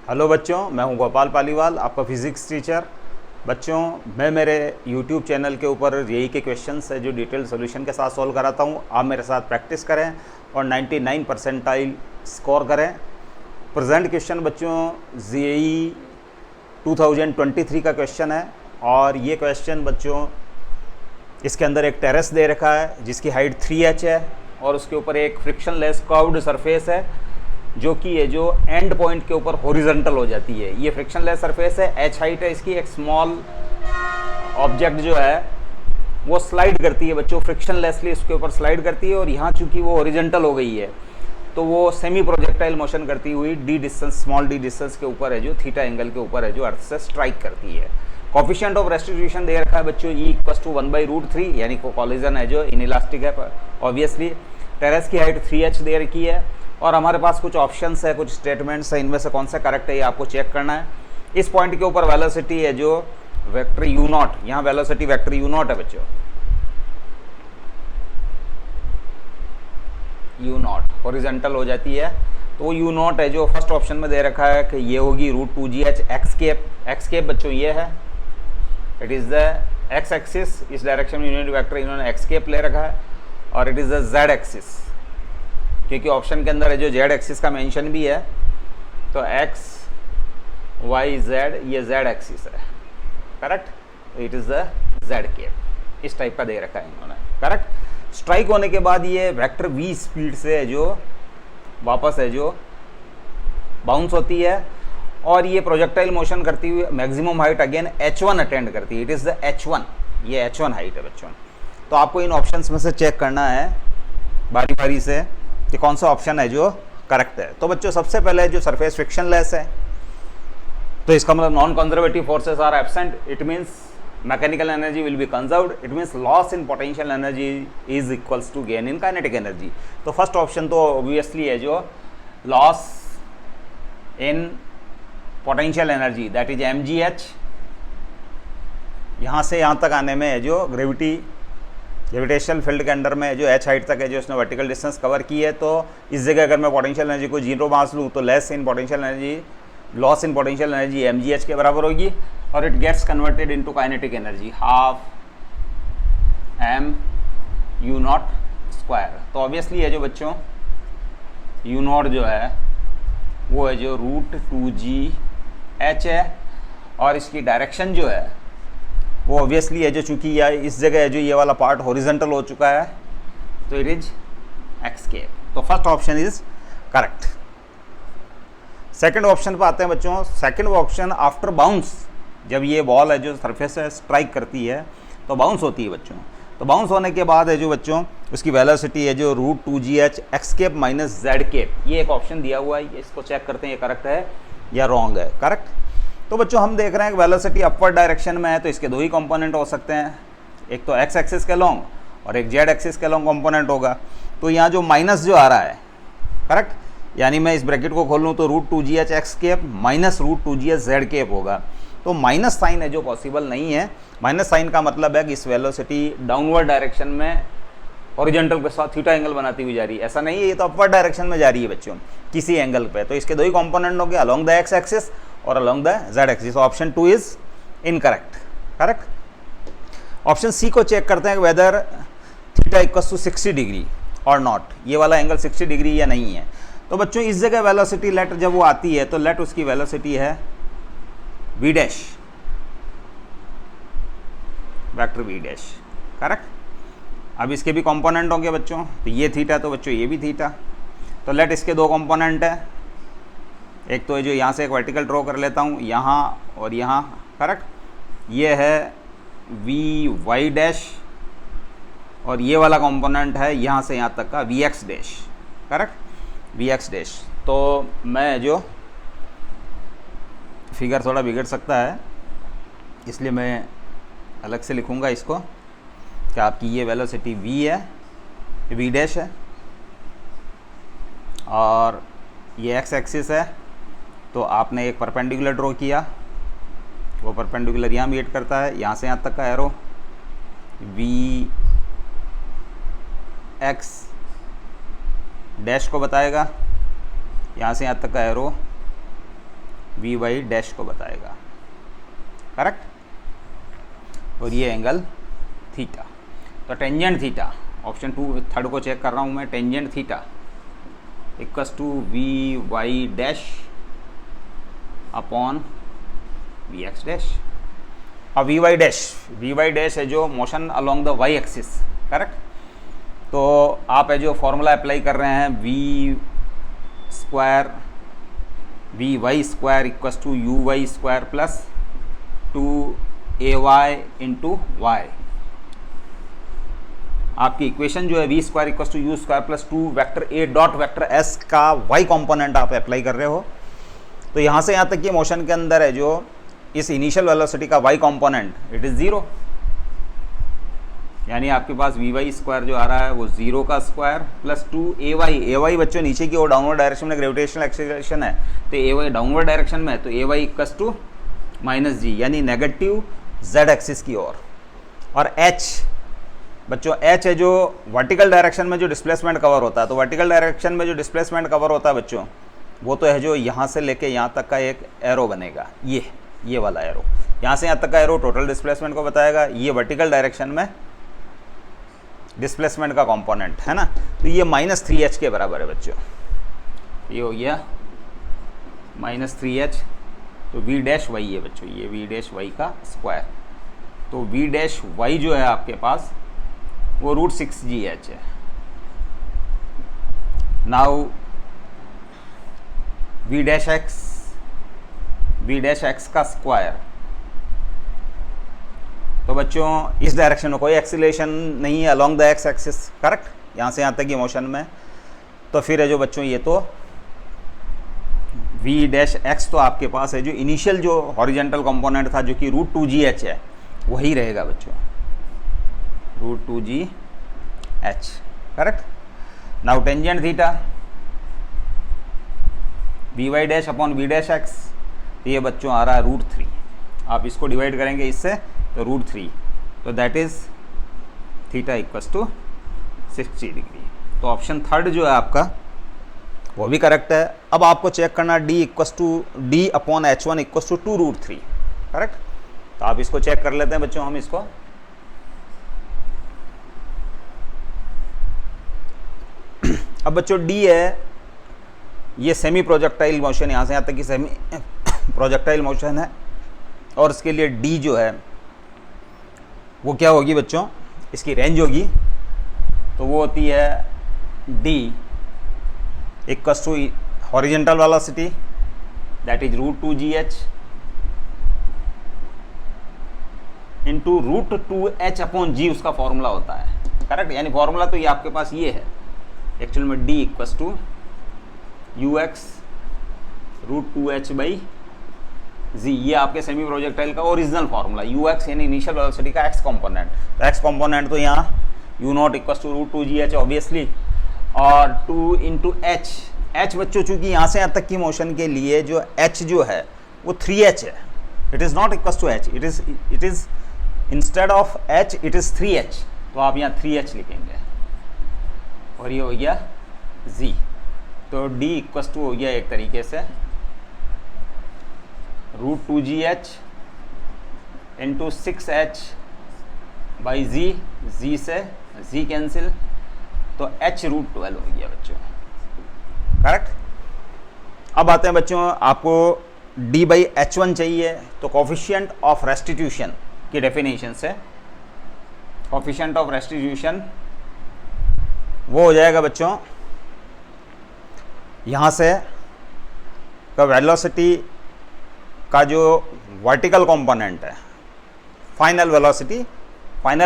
Hello बच्चों, मैं हूं गोपाल पालीवाल, आपका फिज़िक्स टीचर। बच्चों, मैं मेरे YouTube चैनल के ऊपर यही के क्वेश्चंस है जो डिटेल सॉल्यूशन के साथ सॉल्व कराता हूं। आप मेरे साथ प्रैक्टिस करें और 99 परसेंटाइल स्कोर करें। प्रेजेंट क्वेश्चन बच्चों JEE 2023 का क्वेश्चन है और ये क्वेश्चन बच्चों इसके अंदर एक टेरेस दे रखा है जिसकी हाइट 3h है और उसके ऊपर एक फ्रिक्शनलेस कर्व्ड सरफेस है जो कि ये जो एंड पॉइंट के ऊपर हॉरिजॉन्टल हो जाती है। ये फ्रिक्शनलेस सरफेस है, h हाइट है इसकी। एक स्मॉल ऑब्जेक्ट जो है वो स्लाइड करती है बच्चों, फ्रिक्शनलेसली इसके ऊपर स्लाइड करती है और यहाँ चूंकि वो हॉरिजॉन्टल हो गई है तो वो सेमी प्रोजेक्टाइल मोशन करती हुई d distance, small d distance के ऊपर है जो थीटा एंगल के ऊपर है जो अर्थ से स्ट्राइक करती है। कोफिशिएंट ऑफ रेस्टिट्यूशन दे रखा है बच्चों E = 1/√3, यानी को कॉलिजन है जो इनइलास्टिक है ऑब्वियसली। टेरेस की हाइट 3h दे रखी है और हमारे पास कुछ ऑप्शंस है, कुछ स्टेटमेंट्स है, इनमें से कौन सा करेक्ट है ये आपको चेक करना है। इस पॉइंट के ऊपर वेलोसिटी है जो वेक्टर u0, यहाँ वेलोसिटी वेक्टर u0 है बच्चों, u0 हॉरिजॉन्टल हो जाती है तो u0 है जो फर्स्ट ऑप्शन में दे रखा है कि ये होगी √2gh x कैप बच्चों ये है, it is the x axis, इस डायरेक्शन में यूनिट वेक्टर इन्होंने x कैप ले रखा है और it is the z axis, क्योंकि ऑप्शन के अंदर है जो z एक्सिस का मेंशन भी है तो x y z ये z एक्सिस है, correct. It is the z cap, इस टाइप का दे रखा है इन्होंने, करेक्ट। स्ट्राइक होने के बाद ये वेक्टर v स्पीड से है जो वापस है जो बाउंस होती है और ये प्रोजेक्टाइल मोशन करती हुई maximum height again h1 attend करती है। इट इज़ द h1, ये h1 हाइट है बच्चों। तो आपको इन ऑप्शंस में से चेक करना है बारी बारी से कि कौन सा ऑप्शन है जो करेक्ट है। तो बच्चों सबसे पहले जो सरफेस फ्रिक्शनलेस है तो इसका मतलब non conservative forces are absent, it means mechanical energy will be conserved, it means loss in potential energy is equals to gain in kinetic energy. तो फर्स्ट ऑप्शन तो ऑब्वियसली है जो loss in potential energy that is mgh, यहाँ से यहाँ तक आने में है जो ग्रेविटेशनल फील्ड के अंडर में जो h हाइट तक है जो इसने वर्टिकल डिस्टेंस कवर की है, तो इस जगह अगर मैं पोटेंशियल एनर्जी को 0 मास लूँ तो loss in potential energy mgh के बराबर होगी और it gets converted into kinetic energy half mu0 square. तो ऑब्वियसली है जो बच्चों u0 जो है वो है जो √2gh है और इसकी डायरेक्शन जो है वो ऑब्वियसली है जो चूंकि यह इस जगह है जो ये वाला पार्ट हॉरिजॉन्टल हो चुका है तो इट इज x कैप। तो first option is correct. Second option पर आते हैं बच्चों। सेकंड ऑप्शन आफ्टर बाउंस, जब ये बॉल है जो सरफेस से स्ट्राइक करती है तो बाउंस होती है बच्चों। तो बाउंस होने के बाद है जो बच्चों उसकी वेलोसिटी है जो √2gh x cap minus z cap, ये एक ऑप्शन दिया हुआ है, इसको चेक करते हैं ये करेक्ट है या रॉन्ग है, करेक्ट। तो बच्चों हम देख रहे हैं कि वेलोसिटी अपवर्ड डायरेक्शन में है तो इसके दो ही कंपोनेंट हो सकते हैं, एक तो x एक्सिस के लॉन्ग और एक z एक्सिस के लॉन्ग कंपोनेंट होगा। तो यहाँ जो माइनस जो आ रहा है, करेक्ट, यानी मैं इस ब्रैकेट को खोल लूँ तो √2gh x cap minus √2gh z cap होगा। तो माइनस साइन है जो पॉसिबल नहीं है। माइनस साइन का मतलब है कि इस वेलोसिटी डाउनवर्ड डायरेक्शन में हॉरिजॉन्टल के साथ थीटा एंगल बनाती हुई जा रही है, ऐसा नहीं है, ये तो अपवर्ड डायरेक्शन में जा रही है बच्चों किसी एंगल पे। तो इसके दो ही कंपोनेंट हो गए, अलोंग द x एक्सिस और along the z axis. Option 2 is incorrect, correct. Option C को चेक करते हैं whether theta equals to 60 degree और नॉट, ये वाला एंगल 60 डिग्री या नहीं है। तो बच्चों इस जगह वेलोसिटी लेट जब वो आती है तो लेट उसकी वेलोसिटी है v dash, vector v dash, correct. अब इसके भी कंपोनेंट होंगे बच्चों, तो ये थीटा तो बच्चों ये भी थीटा। तो लेट इसके दो कंपोनेंट है, एक तो है जो यहाँ से एक वर्टिकल ड्रॉ कर लेता हूँ यहाँ और यहाँ, करेक्ट। ये है vy डैश और ये वाला कंपोनेंट है यहाँ से यहाँ तक का vx dash, correct, vx dash. तो मैं जो फिगर थोड़ा बिगड़ सकता है इसलिए मैं अलग से लिखूँगा इसको कि आपकी ये वेलोसिटी v है, v डैश है और ये x एक्सिस है। तो आपने एक परपेंडिकुलर ड्रॉ किया, वो परपेंडिकुलर यहाँ मीट करता है, यहाँ से यहाँ तक का एरो vx डैश को बताएगा, यहाँ से यहाँ तक का एरो वी वाई डैश को बताएगा, करेक्ट। और ये एंगल थीटा। तो टेंजेंट थीटा, ऑप्शन 2 थर्ड को चेक कर रहा हूँ मैं, tangent theta equals to v y dash upon v x dash. अब वी वाई डैश है जो motion along the y axis, correct. तो आप है जो फॉर्मूला अप्लाई कर रहे हैं v y square equals to u y square plus 2ay into y. आपकी इक्वेशन जो है v square equals to you square plus 2 vector A dot vector S का वाई कंपोनेंट आप अप्लाई कर रहे हो। तो यहाँ से यहाँ तक ये मोशन के अंदर है जो इस इनिशियल वेलोसिटी का वाई कंपोनेंट इट इज़ 0, यानी आपके पास वी वाई स्क्वायर जो आ रहा है वो 0 का स्क्वायर प्लस 2ay बच्चों नीचे की ओर डाउनवर्ड डायरेक्शन में ग्रेविटेशनल एक्सेलरेशन है, तो ay डाउनवर्ड डायरेक्शन में है, तो ay इक्वल्स टू माइनस जी, यानी नेगेटिव z एक्सिस की ओर। और h बच्चों h है जो वर्टिकल डायरेक्शन में जो डिस्प्लेसमेंट कवर होता है, तो वर्टिकल डायरेक्शन में जो डिस्प्लेसमेंट कवर होता है बच्चों वो तो है जो यहाँ से लेके यहाँ तक का एक एरो बनेगा, ये वाला एरो, यहाँ से यहाँ तक का एरो टोटल डिस्प्लेसमेंट को बताएगा। ये वर्टिकल डायरेक्शन में डिस्प्लेसमेंट का कंपोनेंट है ना, तो ये -3h के बराबर है बच्चों, ये हो गया -3h। तो v डैश वाई है बच्चों, ये v डैश वाई का स्क्वायर, तो v डैश वाई जो है आपके पास वो √6gh है। नाउ v डैश एक्स का स्क्वायर, तो बच्चों इस डायरेक्शन में कोई एक्सीलरेशन नहीं है along the x axis, correct, यहाँ से यहाँ तक की मोशन में। तो फिर है जो बच्चों ये तो v डैश एक्स तो आपके पास है जो इनिशियल जो हॉरिजेंटल कंपोनेंट था जो कि √2gh है वही रहेगा बच्चों, √2gh, correct. Now tangent theta v y dash upon v dash x, ये बच्चों आ रहा है √3, आप इसको डिवाइड करेंगे इससे तो √3, तो that is theta equals to 60 degree. तो ऑप्शन थर्ड जो है आपका वो भी करेक्ट है। अब आपको चेक करना d equals to d upon h1 equals to 2√3, correct. तो आप इसको चेक कर लेते हैं बच्चों, हम इसको अब बच्चों d है ये सेमी प्रोजेक्टाइल मोशन, यहाँ से यहाँ तक की सेमी प्रोजेक्टाइल मोशन है, और इसके लिए d जो है वो क्या होगी बच्चों, इसकी रेंज होगी, तो वो होती है d equals to horizontal velocity that is √2gh into √2h upon g उसका फॉर्मूला होता है, करेक्ट। यानी फॉर्मूला तो ये आपके पास ये है एक्चुअल में, d equals to ux √2h/g, ये आपके सेमी प्रोजेक्टाइल का ओरिजिनल फार्मूला, ux यानी इनिशियल वेलोसिटी का x कंपोनेंट, तो x कंपोनेंट तो यहाँ u0 equals to √2gh obviously, और 2 इंटू h बच्चों चूंकि यहाँ से यहाँ तक की मोशन के लिए जो h जो है वो 3h है, it is not equals to h, it is instead of h it is 3h, तो आप यहाँ 3h लिखेंगे, और ये हो गया z, तो d इक्वल्स टू हो गया एक तरीके से √2gh इंटू 6h/z, z से z कैंसिल, तो h √12 हो गया बच्चों, करेक्ट। अब आते हैं बच्चों, आपको d/h1 चाहिए, तो कोफिशिएंट ऑफ रेस्टिट्यूशन की डेफिनेशन से कोफिशिएंट ऑफ रेस्टिट्यूशन वो हो जाएगा बच्चों यहाँ से का वेलोसिटी का जो वर्टिकल कंपोनेंट है, फाइनल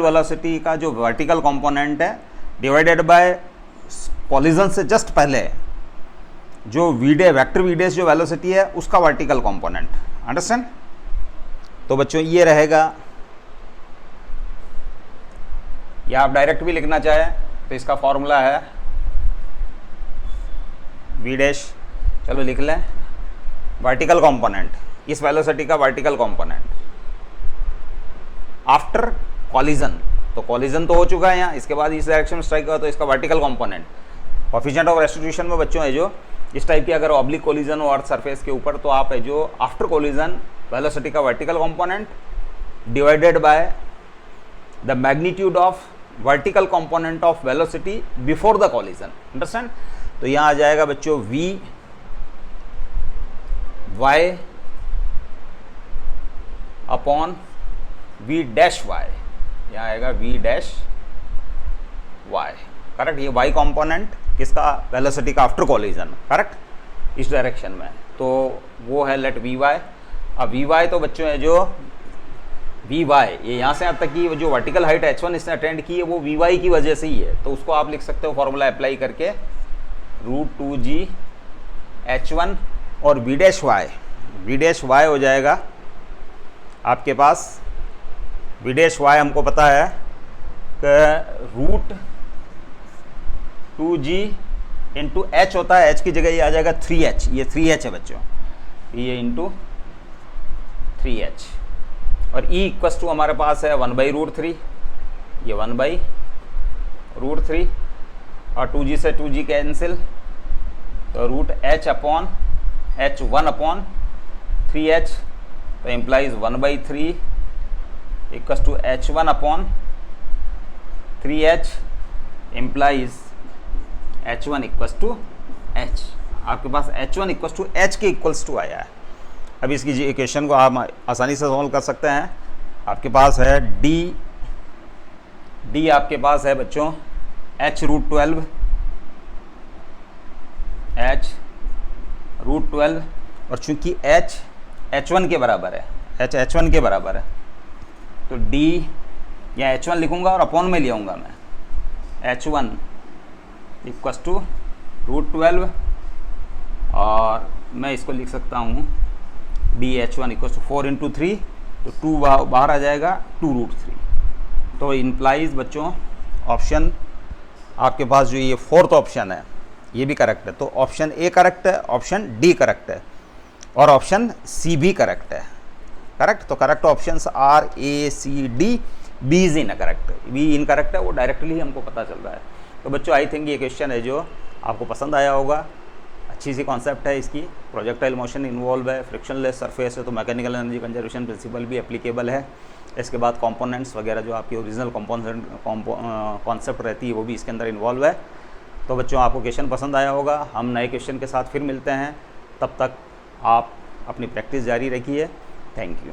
वेलोसिटी का जो वर्टिकल कंपोनेंट है डिवाइडेड बाय कॉलिजन से जस्ट पहले जो वेक्टर वी डैश जो वेलोसिटी है उसका वर्टिकल कंपोनेंट, अंडरस्टैंड। तो बच्चों ये रहेगा, या आप डायरेक्ट भी लिखना चाहें तो इसका फॉर्मूला है वी डैश, चलो लिख लें, वर्टिकल कंपोनेंट, इस वेलोसिटी का वर्टिकल कंपोनेंट आफ्टर कॉलिजन, तो कॉलिजन तो हो चुका है यहाँ, इसके बाद इस डायरेक्शन में स्ट्राइक हुआ, तो इसका vertical component coefficient of restitution में बच्चों है जो इस टाइप की अगर ऑब्लिक कोलिजन हो अर्थ सरफेस के ऊपर, तो आप है जो आफ्टर कोलिजन वेलोसिटी का vertical component divided by the magnitude of vertical component of velocity before the collision, understand. तो यहाँ आ जाएगा बच्चों v y upon v dash y, यहाँ आएगा वी डैश वाई, करेक्ट। ये वाई कंपोनेंट किसका, वेलोसिटी का आफ्टर कोलिजन, करेक्ट, इस डायरेक्शन में। तो वो है लेट वी वाई। अब वी वाई तो बच्चों है जो वी वाई, ये यहाँ से यहाँ तक की जो वर्टिकल हाइट h1 इसने अटेंड की है वो वी वाई की वजह से ही है, तो उसको आप लिख सकते हो फॉर्मूला अप्लाई करके √2g h1 और वी डैश वाई हो जाएगा आपके पास, वी डैश वाई हमको पता है कि √2g इंटू h होता है, h की जगह ये आ जाएगा 3h, ये 3h है बच्चों, ये इंटू 3h, और E इक्वस टू हमारे पास है 1/√3, ये 1/√3, और 2g से 2g कैंसिल, तो √h upon h1 upon 3h, तो implies 1/3 equals to h1 upon 3h implies h1 equals to h। आपके पास h1 इक्वस टू h के इक्वल्स टू आया है। अब इसकी इक्वेशन को आप आसानी से सॉल्व कर सकते हैं। आपके पास है d आपके पास है बच्चों h√12 और चूंकि h h1 के बराबर है, h1 के बराबर है, तो d या h1 लिखूंगा और अपॉन में ले आऊँगा मैं, h1 इक्वस टू √12, और मैं इसको लिख सकता हूँ dh1 इक्वस टू 4 × 3, तो 2 बाहर आ जाएगा 2√3। तो इम्प्लाइज बच्चों ऑप्शन आपके पास जो ये फोर्थ ऑप्शन है ये भी करेक्ट है, तो ऑप्शन ए करेक्ट है, ऑप्शन डी करेक्ट है, और ऑप्शन सी भी करेक्ट है, करेक्ट। तो correct options are A C D, B is incorrect, B incorrect है, वो डायरेक्टली ही हमको पता चल रहा है। तो बच्चों आई थिंक ये क्वेश्चन है जो आपको पसंद आया होगा, अच्छी सी कॉन्सेप्ट है इसकी, प्रोजेक्टाइल मोशन इन्वॉल्व है, फ्रिक्शनलेस सरफेस है, तो मैकेनिकल एनर्जी कंजर्वेशन प्रिंसिपल भी एप्लीकेबल है। इसके बाद कंपोनेंट्स वगैरह जो आपकी ओरिजिनल कॉन्सेप्ट रहती है वो भी इसके अंदर इन्वॉल्व है। तो बच्चों आपको क्वेश्चन पसंद आया होगा, हम नए क्वेश्चन के साथ फिर मिलते हैं, तब तक आप अपनी प्रैक्टिस जारी रखिए। Thank you.